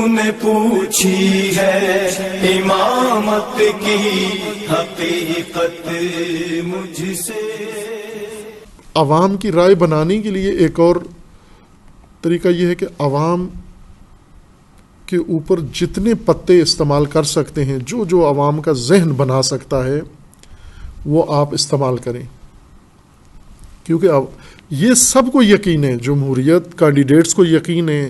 نے پوچھی ہے امامت کی حقیقت مجھ سے۔ عوام کی رائے بنانے کے لیے ایک اور طریقہ یہ ہے کہ عوام کے اوپر جتنے پتے استعمال کر سکتے ہیں، جو جو عوام کا ذہن بنا سکتا ہے وہ آپ استعمال کریں، کیونکہ اب یہ سب کو یقین ہے، جمہوریت کینڈیڈیٹس کو یقین ہے،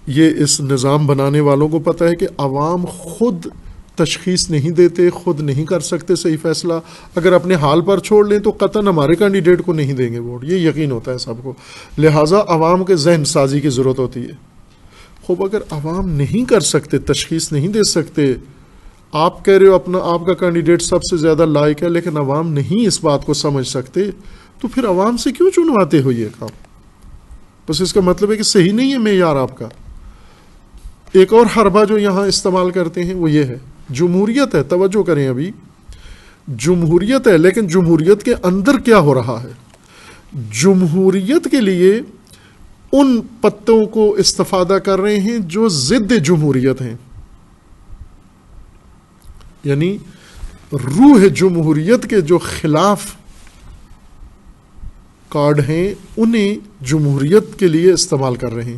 یہ اس نظام بنانے والوں کو پتہ ہے کہ عوام خود تشخیص نہیں دیتے، خود نہیں کر سکتے صحیح فیصلہ، اگر اپنے حال پر چھوڑ لیں تو قطعاً ہمارے کینڈیڈیٹ کو نہیں دیں گے ووٹ، یہ یقین ہوتا ہے سب کو، لہٰذا عوام کے ذہن سازی کی ضرورت ہوتی ہے۔ خوب اگر عوام نہیں کر سکتے، تشخیص نہیں دے سکتے، آپ کہہ رہے ہو اپنا آپ کا کینڈیڈیٹ سب سے زیادہ لائق ہے، لیکن عوام نہیں اس بات کو سمجھ سکتے، تو پھر عوام سے کیوں چنواتے ہو یہ کام؟ بس اس کا مطلب ہے کہ صحیح نہیں ہے معیار آپ کا۔ ایک اور حربہ جو یہاں استعمال کرتے ہیں وہ یہ ہے، جمہوریت ہے، توجہ کریں، ابھی جمہوریت ہے، لیکن جمہوریت کے اندر کیا ہو رہا ہے؟ جمہوریت کے لیے ان پتوں کو استفادہ کر رہے ہیں جو ضد جمہوریت ہیں، یعنی روح جمہوریت کے جو خلاف کارڈ ہیں انہیں جمہوریت کے لیے استعمال کر رہے ہیں۔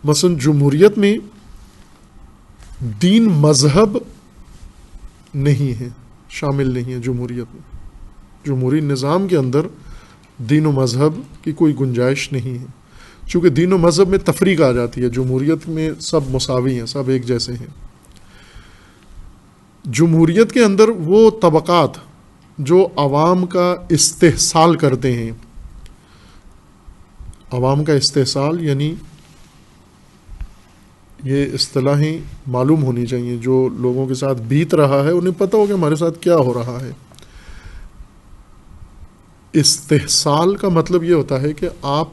مثلا جمہوریت میں دین مذہب نہیں ہے، شامل نہیں ہے جمہوریت میں، جمہوری نظام کے اندر دین و مذہب کی کوئی گنجائش نہیں ہے، چونکہ دین و مذہب میں تفریق آ جاتی ہے، جمہوریت میں سب مساوی ہیں، سب ایک جیسے ہیں۔ جمہوریت کے اندر وہ طبقات جو عوام کا استحصال کرتے ہیں، عوام کا استحصال یعنی یہ اصطلاحیں معلوم ہونی چاہیے، جو لوگوں کے ساتھ بیت رہا ہے انہیں پتہ ہو کہ ہمارے ساتھ کیا ہو رہا ہے۔ استحصال کا مطلب یہ ہوتا ہے کہ آپ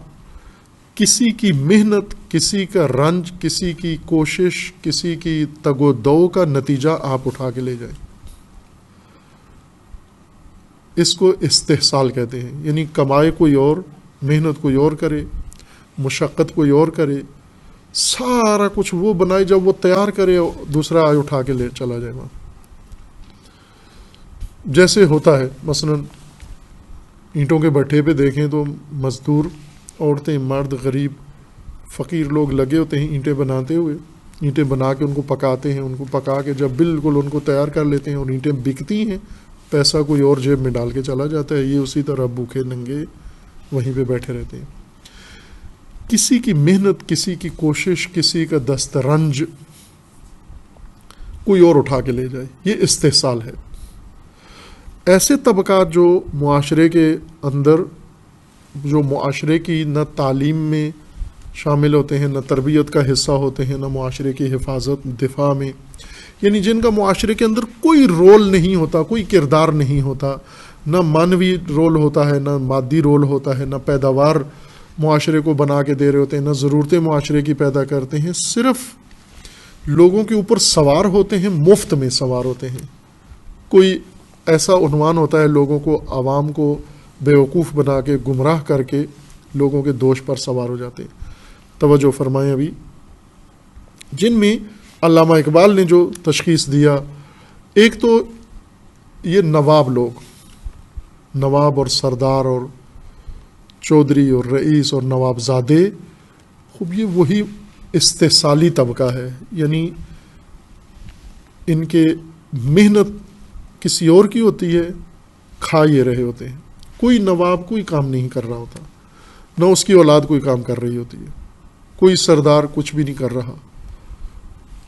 کسی کی محنت، کسی کا رنج، کسی کی کوشش، کسی کی تگ و دو کا نتیجہ آپ اٹھا کے لے جائیں، اس کو استحصال کہتے ہیں، یعنی کمائے کوئی اور، محنت کوئی اور کرے، مشقت کوئی اور کرے، سارا کچھ وہ بنائے، جب وہ تیار کرے دوسرا آئے اٹھا کے لے چلا جائے وہاں۔ جیسے ہوتا ہے مثلا اینٹوں کے بھٹے پہ دیکھیں تو مزدور، عورتیں، مرد، غریب، فقیر لوگ لگے ہوتے ہیں اینٹیں بناتے ہوئے، اینٹیں بنا کے ان کو پکاتے ہیں، ان کو پکا کے جب بالکل ان کو تیار کر لیتے ہیں اور اینٹیں بکتی ہیں، پیسہ کوئی اور جیب میں ڈال کے چلا جاتا ہے، یہ اسی طرح بھوکے ننگے وہیں پہ بیٹھے رہتے ہیں۔ کسی کی محنت، کسی کی کوشش، کسی کا دست رنج کوئی اور اٹھا کے لے جائے، یہ استحصال ہے۔ ایسے طبقات جو معاشرے کے اندر، جو معاشرے کی نہ تعلیم میں شامل ہوتے ہیں، نہ تربیت کا حصہ ہوتے ہیں، نہ معاشرے کی حفاظت دفاع میں، یعنی جن کا معاشرے کے اندر کوئی رول نہیں ہوتا، کوئی کردار نہیں ہوتا، نہ معنوی رول ہوتا ہے، نہ مادی رول ہوتا ہے، نہ پیداوار معاشرے کو بنا کے دے رہے ہوتے ہیں، نہ ضرورتیں معاشرے کی پیدا کرتے ہیں، صرف لوگوں کے اوپر سوار ہوتے ہیں، مفت میں سوار ہوتے ہیں۔ کوئی ایسا عنوان ہوتا ہے، لوگوں کو، عوام کو بیوقوف بنا کے، گمراہ کر کے لوگوں کے دوش پر سوار ہو جاتے ہیں۔ توجہ فرمائیں، ابھی جن میں علامہ اقبال نے جو تشخیص دیا، ایک تو یہ نواب لوگ، نواب اور سردار اور چودھری اور رئیس اور نواب زادے، خوب یہ وہی استحصالی طبقہ ہے، یعنی ان کے محنت کسی اور کی ہوتی ہے، کھا یہ رہے ہوتے ہیں۔ کوئی نواب کوئی کام نہیں کر رہا ہوتا، نہ اس کی اولاد کوئی کام کر رہی ہوتی ہے، کوئی سردار کچھ بھی نہیں کر رہا،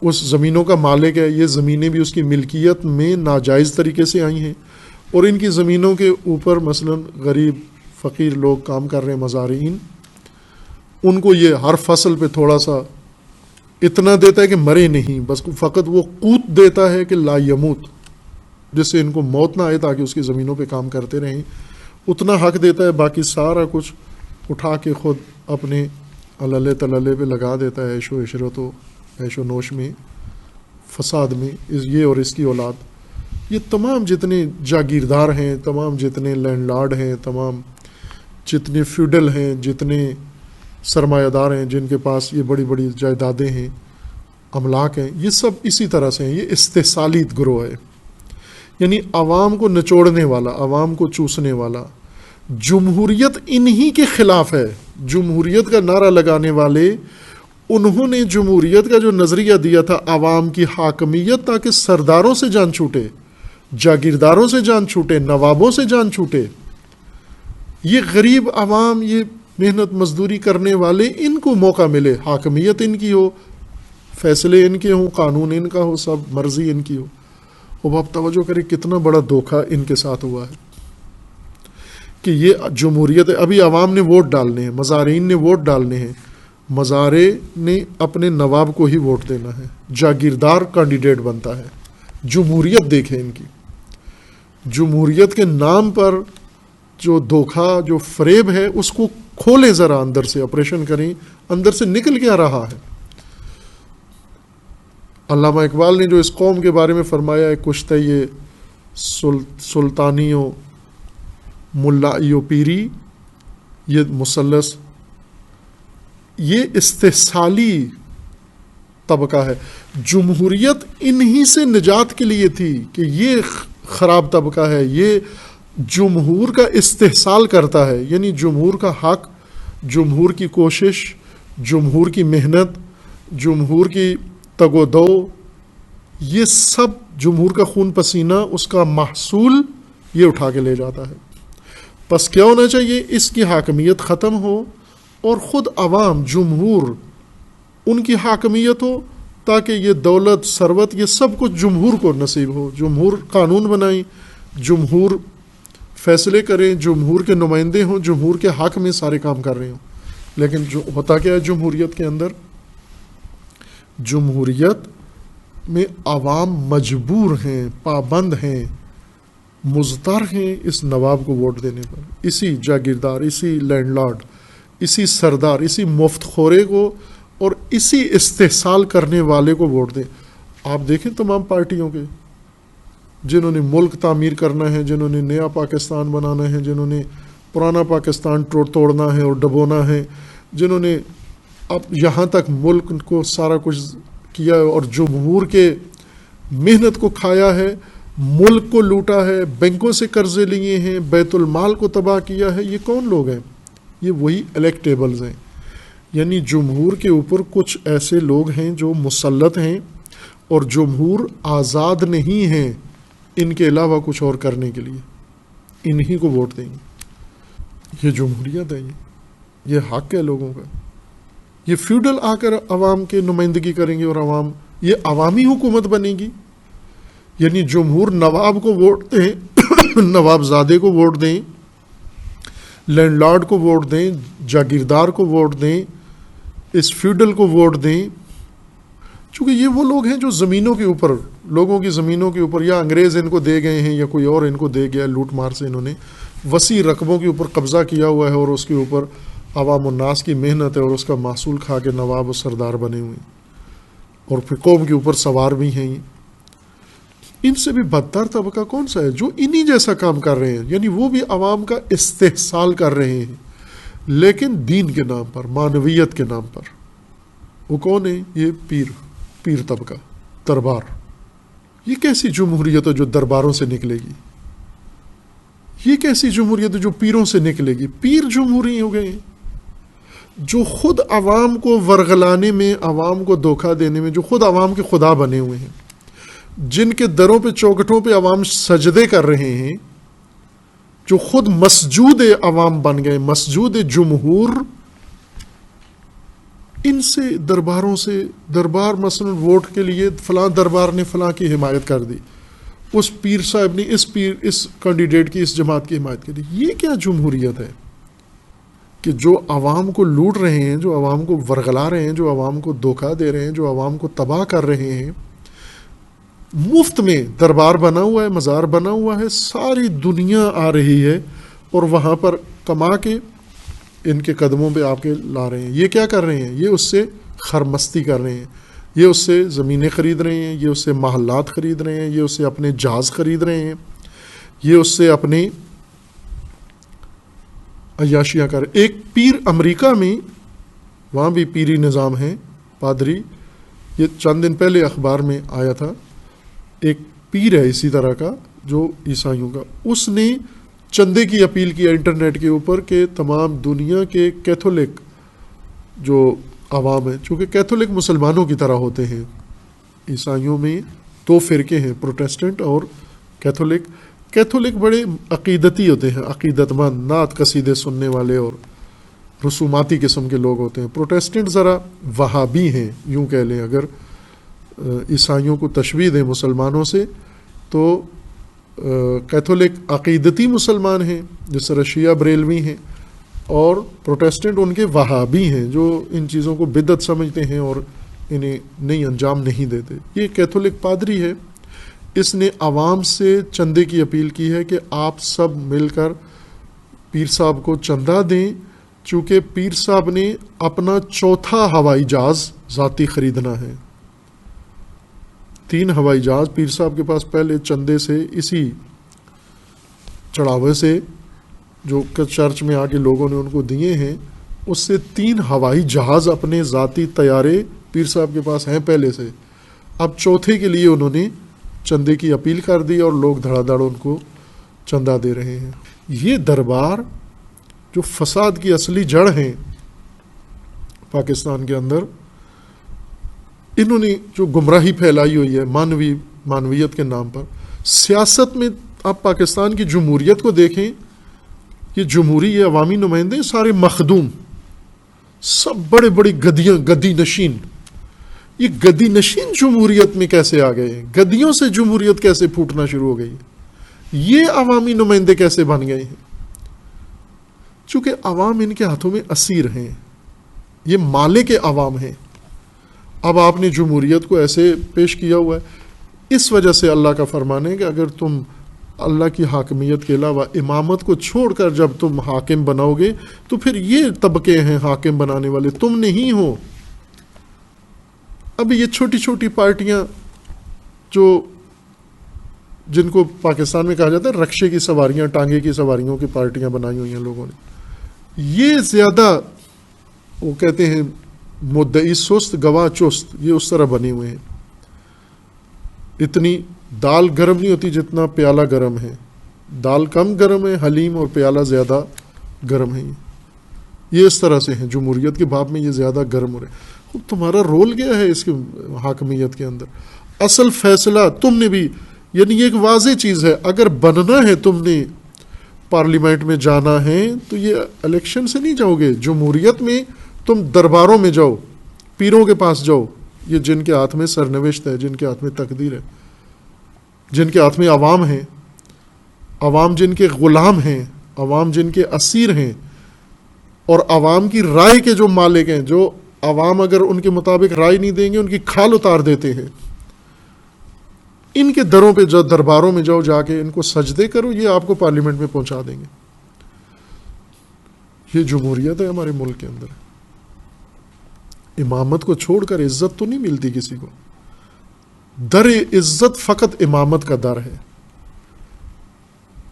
اس زمینوں کا مالک ہے، یہ زمینیں بھی اس کی ملکیت میں ناجائز طریقے سے آئی ہیں، اور ان کی زمینوں کے اوپر مثلا غریب فقیر لوگ کام کر رہے ہیں، مزارعین، ان کو یہ ہر فصل پہ تھوڑا سا اتنا دیتا ہے کہ مرے نہیں، بس فقط وہ قوت دیتا ہے کہ لا یموت، جس سے ان کو موت نہ آئے تاکہ اس کی زمینوں پہ کام کرتے رہیں، اتنا حق دیتا ہے، باقی سارا کچھ اٹھا کے خود اپنے عللے تللے پہ لگا دیتا ہے، عیش و عشرت و عیش و نوش میں، فساد میں، یہ اور اس کی اولاد، یہ تمام جتنے جاگیردار ہیں، تمام جتنے لینڈ لارڈ ہیں، تمام جتنے فیوڈل ہیں، جتنے سرمایہ دار ہیں جن کے پاس یہ بڑی بڑی جائیدادیں ہیں، املاک ہیں، یہ سب اسی طرح سے ہیں. یہ استحصالی گروہ ہے، یعنی عوام کو نچوڑنے والا، عوام کو چوسنے والا. جمہوریت انہی کے خلاف ہے. جمہوریت کا نعرہ لگانے والے، انہوں نے جمہوریت کا جو نظریہ دیا تھا عوام کی حاکمیت، تاکہ سرداروں سے جان چھوٹے، جاگیرداروں سے جان چھوٹے، نوابوں سے جان چھوٹے، یہ غریب عوام، یہ محنت مزدوری کرنے والے، ان کو موقع ملے، حاکمیت ان کی ہو، فیصلے ان کے ہوں، قانون ان کا ہو، سب مرضی ان کی ہو. اب آپ توجہ کریں کتنا بڑا دھوکہ ان کے ساتھ ہوا ہے کہ یہ جمہوریت. ابھی عوام نے ووٹ ڈالنے ہیں، مزارعین نے ووٹ ڈالنے ہیں، مزارع نے اپنے نواب کو ہی ووٹ دینا ہے، جاگیردار کینڈیڈیٹ بنتا ہے. جمہوریت دیکھیں ان کی، جمہوریت کے نام پر جو دھوکہ، جو فریب ہے، اس کو کھولیں ذرا، اندر سے آپریشن کریں، اندر سے نکل کیا رہا ہے. علامہ اقبال نے جو اس قوم کے بارے میں فرمایا ہے، کشتہ یہ سلطانی و ملائی و پیری، یہ مثلث، یہ استحصالی طبقہ ہے. جمہوریت انہی سے نجات کے لیے تھی کہ یہ خراب طبقہ ہے، یہ جمہور کا استحصال کرتا ہے، یعنی جمہور کا حق، جمہور کی کوشش، جمہور کی محنت، جمہور کی تگ و دو، یہ سب جمہور کا خون پسینہ، اس کا محصول یہ اٹھا کے لے جاتا ہے. پس کیا ہونا چاہیے؟ اس کی حاکمیت ختم ہو اور خود عوام، جمہور، ان کی حاکمیت ہو، تاکہ یہ دولت، ثروت، یہ سب کچھ جمہور کو نصیب ہو. جمہور قانون بنائیں، جمہور فیصلے کریں، جمہور کے نمائندے ہوں، جمہور کے حق میں سارے کام کر رہے ہوں. لیکن جو ہوتا کیا ہے جمہوریت کے اندر؟ جمہوریت میں عوام مجبور ہیں، پابند ہیں، مضطر ہیں اس نواب کو ووٹ دینے پر، اسی جاگیردار، اسی لینڈ لارڈ، اسی سردار، اسی مفت خورے کو اور اسی استحصال کرنے والے کو ووٹ دیں. آپ دیکھیں تمام پارٹیوں کے، جنہوں نے ملک تعمیر کرنا ہے، جنہوں نے نیا پاکستان بنانا ہے، جنہوں نے پرانا پاکستان توڑنا ہے اور ڈبونا ہے، جنہوں نے اب یہاں تک ملک کو سارا کچھ کیا ہے اور جمہور کے محنت کو کھایا ہے، ملک کو لوٹا ہے، بینکوں سے قرضے لیے ہیں، بیت المال کو تباہ کیا ہے. یہ کون لوگ ہیں؟ یہ وہی الیکٹیبلز ہیں. یعنی جمہور کے اوپر کچھ ایسے لوگ ہیں جو مسلط ہیں، اور جمہور آزاد نہیں ہیں ان کے علاوہ کچھ اور کرنے کے لیے. انہی کو ووٹ دیں گے. یہ جمہوریت ہے، یہ حق ہے لوگوں کا. یہ فیوڈل آ کر عوام کے نمائندگی کریں گے اور عوام، یہ عوامی حکومت بنے گی. یعنی جمہور نواب کو ووٹ دیں، نواب زادے کو ووٹ دیں، لینڈ لارڈ کو ووٹ دیں، جاگیردار کو ووٹ دیں، اس فیوڈل کو ووٹ دیں. چونکہ یہ وہ لوگ ہیں جو زمینوں کے اوپر، لوگوں کی زمینوں کے اوپر، یا انگریز ان کو دے گئے ہیں یا کوئی اور ان کو دے گیا، لوٹ مار سے انہوں نے وسیع رقبوں کے اوپر قبضہ کیا ہوا ہے، اور اس کے اوپر عوام الناس کی محنت ہے اور اس کا محصول کھا کے نواب و سردار بنے ہوئے ہیں، اور پھر قوم کے اوپر سوار بھی ہیں. ان سے بھی بدتر طبقہ کون سا ہے؟ جو انہی جیسا کام کر رہے ہیں، یعنی وہ بھی عوام کا استحصال کر رہے ہیں، لیکن دین کے نام پر، معنویت کے نام پر. وہ کون ہے؟ یہ پیر طبقہ، دربار. یہ کیسی جمہوریت ہے جو درباروں سے نکلے گی؟ یہ کیسی جمہوریت ہے جو پیروں سے نکلے گی؟ پیر جمہوری ہو گئے ہیں، جو خود عوام کو ورغلانے میں، عوام کو دھوکہ دینے میں، جو خود عوام کے خدا بنے ہوئے ہیں، جن کے دروں پہ، چوکھٹوں پہ عوام سجدے کر رہے ہیں، جو خود مسجود عوام بن گئے، مسجود جمہور. ان سے، درباروں سے، دربار مثلا ووٹ کے لیے فلاں دربار نے فلاں کی حمایت کر دی، اس پیر صاحب نے اس کینڈیڈیٹ کی، اس جماعت کی حمایت کی. یہ کیا جمہوریت ہے کہ جو عوام کو لوٹ رہے ہیں، جو عوام کو ورغلا رہے ہیں، جو عوام کو دھوکہ دے رہے ہیں، جو عوام کو تباہ کر رہے ہیں، مفت میں دربار بنا ہوا ہے، مزار بنا ہوا ہے، ساری دنیا آ رہی ہے اور وہاں پر کما کے ان کے قدموں پہ آپ کے لا رہے ہیں. یہ کیا کر رہے ہیں؟ یہ اس سے خرمستی کر رہے ہیں، یہ اس سے زمینیں خرید رہے ہیں، یہ اس سے محلات خرید رہے ہیں، یہ اس سے اپنے جہاز خرید رہے ہیں، یہ اس سے اپنے عیاشیاں کر. ایک پیر امریکہ میں وہاں بھی پیری نظام ہے، پادری. یہ چند دن پہلے اخبار میں آیا تھا، ایک پیر ہے اسی طرح کا جو عیسائیوں کا، اس نے چندے کی اپیل کیا انٹرنیٹ کے اوپر کہ تمام دنیا کے کیتھولک جو عوام ہیں، چونکہ کیتھولک مسلمانوں کی طرح ہوتے ہیں، عیسائیوں میں دو فرقے ہیں، پروٹیسٹنٹ اور کیتھولک. کیتھولک بڑے عقیدتی ہوتے ہیں، عقیدت مند، نعت قصیدے سننے والے اور رسوماتی قسم کے لوگ ہوتے ہیں. پروٹیسٹنٹ ذرا وہابی ہیں یوں کہہ لیں، اگر عیسائیوں کو تشبیہ دیں مسلمانوں سے تو کیتھولک عقیدتی مسلمان ہیں جس طرح شیعہ بریلوی ہیں، اور پروٹیسٹنٹ ان کے وہابی ہیں جو ان چیزوں کو بدعت سمجھتے ہیں اور انہیں نئی انجام نہیں دیتے. یہ کیتھولک پادری ہے، اس نے عوام سے چندے کی اپیل کی ہے کہ آپ سب مل کر پیر صاحب کو چندہ دیں، چونکہ پیر صاحب نے اپنا چوتھا ہوائی جہاز ذاتی خریدنا ہے. 3 ہوائی جہاز پیر صاحب کے پاس پہلے چندے سے، اسی چڑھاوے سے جو چرچ میں آ کے لوگوں نے ان کو دیے ہیں، اس سے 3 ہوائی جہاز اپنے ذاتی طیارے پیر صاحب کے پاس ہیں پہلے سے. اب چوتھے کے لیے انہوں نے چندے کی اپیل کر دی اور لوگ دھڑا دھڑ ان کو چندہ دے رہے ہیں. یہ دربار جو فساد کی اصلی جڑ ہیں پاکستان کے اندر، انہوں نے جو گمراہی پھیلائی ہوئی ہے مانویت کے نام پر. سیاست میں آپ پاکستان کی جمہوریت کو دیکھیں، یہ جمہوری، یہ عوامی نمائندے سارے مخدوم، سب بڑے بڑی گدیاں، گدی نشین. یہ گدی نشین جمہوریت میں کیسے آ گئے ہیں؟ گدیوں سے جمہوریت کیسے پھوٹنا شروع ہو گئی ہے؟ یہ عوامی نمائندے کیسے بن گئے ہیں؟ چونکہ عوام ان کے ہاتھوں میں اسیر ہیں، یہ مالک عوام ہیں. اب آپ نے جمہوریت کو ایسے پیش کیا ہوا ہے. اس وجہ سے اللہ کا فرمان ہے کہ اگر تم اللہ کی حاکمیت کے علاوہ امامت کو چھوڑ کر جب تم حاکم بناؤ گے تو پھر یہ طبقے ہیں حاکم بنانے والے، تم نہیں ہو. اب یہ چھوٹی چھوٹی پارٹیاں جو جن کو پاکستان میں کہا جاتا ہے رکشے کی سواریاں، ٹانگے کی سواریوں کی پارٹیاں بنائی ہوئی ہیں لوگوں نے، یہ زیادہ وہ کہتے ہیں مدعی سست گواہ چست، یہ اس طرح بنے ہوئے ہیں. اتنی دال گرم نہیں ہوتی جتنا پیالہ گرم ہے، دال کم گرم ہے حلیم، اور پیالہ زیادہ گرم ہے. یہ اس طرح سے ہیں جمہوریت کے باب میں، یہ زیادہ گرم ہو رہے ہیں. تمہارا رول کیا ہے اس کی حاکمیت کے اندر؟ اصل فیصلہ تم نے بھی، یعنی یہ ایک واضح چیز ہے، اگر بننا ہے تم نے پارلیمنٹ میں جانا ہے تو یہ الیکشن سے نہیں جاؤ گے. جمہوریت میں تم درباروں میں جاؤ، پیروں کے پاس جاؤ، یہ جن کے ہاتھ میں سرنوشت ہے، جن کے ہاتھ میں تقدیر ہے، جن کے ہاتھ میں عوام ہیں، عوام جن کے غلام ہیں، عوام جن کے اسیر ہیں، اور عوام کی رائے کے جو مالک ہیں، جو عوام اگر ان کے مطابق رائے نہیں دیں گے ان کی کھال اتار دیتے ہیں. ان کے دروں پہ جو درباروں میں جاؤ، جا کے ان کو سجدے کرو، یہ آپ کو پارلیمنٹ میں پہنچا دیں گے. یہ جمہوریت ہے ہمارے ملک کے اندر. امامت کو چھوڑ کر عزت تو نہیں ملتی کسی کو. در عزت فقط امامت کا در ہے.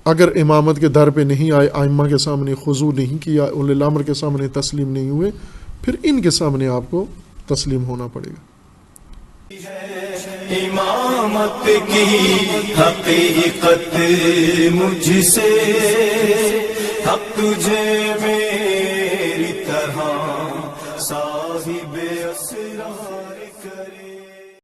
اگر امامت کے در پہ نہیں آئے، ائمہ کے سامنے خضوع نہیں کیا، اولی الامر کے سامنے تسلیم نہیں ہوئے، پھر ان کے سامنے آپ کو تسلیم ہونا پڑے گا. امامت کی حقیقت مجھ سے، حق تجھے میری طرح صاحب اسرار کرے.